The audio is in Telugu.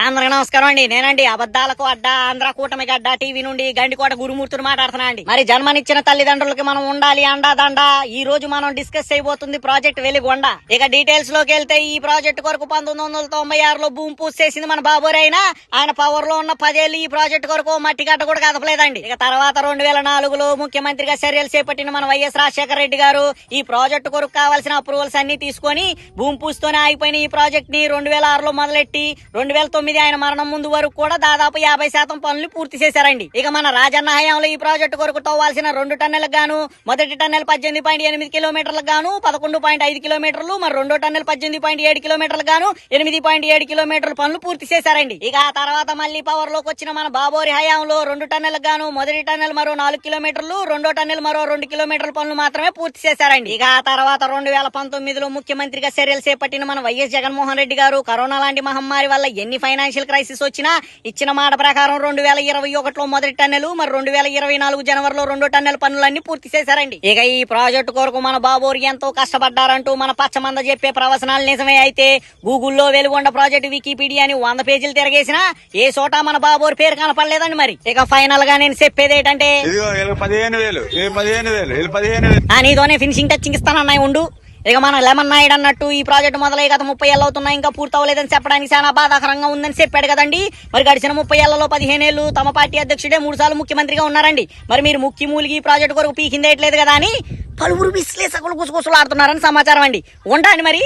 అందరికి నమస్కారం అండి. నేనండి అబద్దాలకు అడ్డా ఆంధ్ర కూటమికి అడ్డా టీవీ నుండి గండికోట గురుమూర్తిని మాట్లాడుతున్నా అండి. మరి జన్మనిచ్చిన తల్లిదండ్రులకి మనం ఉండాలి అండా దండా. ఈ రోజు మనం డిస్కస్ చేయబోతుంది ప్రాజెక్ట్ వెలిగొండ. ఇక డీటెయిల్స్ లోకి వెళ్తే ఈ ప్రాజెక్ట్ కొరకు 1996లో భూమి పూజ చేసింది మన బాబోరే. ఆయన పవర్ లో ఉన్న 10 ఏళ్ళు ఈ ప్రాజెక్ట్ కొరకు మట్టి గడ్డ కూడా కదపలేదండి. ఇక తర్వాత 2004లో ముఖ్యమంత్రిగా చర్యలు చేపట్టిన మన వైఎస్ రాజశేఖర రెడ్డి గారు ఈ ప్రాజెక్టు కొరకు కావాల్సిన అప్రూవల్స్ అన్ని తీసుకొని భూమి పూజతోనే ఆగిపోయిన ఈ ప్రాజెక్ట్ ని 2006లో మొదలెట్టి 2009 ఆయన మరణం ముందు వరకు కూడా దాదాపు 50% పనులు పూర్తి చేశారండి. ఇక మన రాజన్న హయాంలో ఈ ప్రాజెక్టు కొరకు తవ్వాల్సిన 2 టన్నెలకు గాను మొదటి టన్నెల్ 18.8 కిలోమీటర్లకు గాను 11.5 కిలోమీటర్లు, మరి రెండో టన్నెల్ 18.7 కిలోమీటర్లకు గాను 8.7 కిలోమీటర్ల పనులు పూర్తి చేశారండి. ఇక ఆ తర్వాత మళ్ళీ పవర్ లోకి వచ్చిన మన బాబోరి హయాంలో 2 టన్నెలకు గాను మొదటి టన్నెల్ మరో 4 కిలోమీటర్లు, రెండో టన్నెల్ మరో 2 కిలోమీటర్ల పనులు మాత్రమే పూర్తి చేశారండి. ఇక ఆ తర్వాత 2019లో ముఖ్యమంత్రిగా చర్యలు చేపట్టిన మన వైఎస్ జగన్మోహన్ రెడ్డి గారు కరోనా లాంటి మహమ్మారి వల్ల ఎన్ని ఫైనాన్షియల్ క్రైసిస్ వచ్చినా ఇచ్చిన మాట ప్రకారం 2021లో మొదటి టన్నెలు, మరి 2024 జనవరిలో 2 టన్నెల పనులన్నీ పూర్తి చేశారండి. ఇక ఈ ప్రాజెక్టు కొరకు మన బాబోరి ఎంతో కష్టపడ్డారంటూ మన పచ్చమంద చెప్పే ప్రవచనాలు నిజమే అయితే గూగుల్లో వెలుగొండ ప్రాజెక్టు వికీపీడియా అని 100 పేజీలు తిరగేసినా ఏ చోట మన బాబోరి పేరు కనపడలేదండి. మరి ఇక ఫైనల్ గా నేను చెప్పేది ఏంటంటే నీతోనే ఫినిషింగ్ టచింగ్ ఇస్తానన్నాయి ఉండు. ఇక మన లెమన్ నాయుడు అన్నట్టు ఈ ప్రాజెక్టు మొదలై గత 30 ఏళ్ళు అవుతున్నాయి, ఇంకా పూర్తవలేదని చెప్పడానికి చాలా బాధాకరంగా ఉందని చెప్పాడు కదండి. మరి గడిచిన 30 ఏళ్లలో 15 ఏళ్లు తమ పార్టీ అధ్యక్షుడే 3 సార్లు ముఖ్యమంత్రిగా ఉన్నారండి. మరి మీరు ముఖ్య మూలిగి ఈ ప్రాజెక్టు కొరకు పీకిందేయట్లేదు కదా అని పలువురు విశ్లేషకులు గుసగుసలాడుతున్నారని సమాచారం అండి. ఉంటాండి మరి.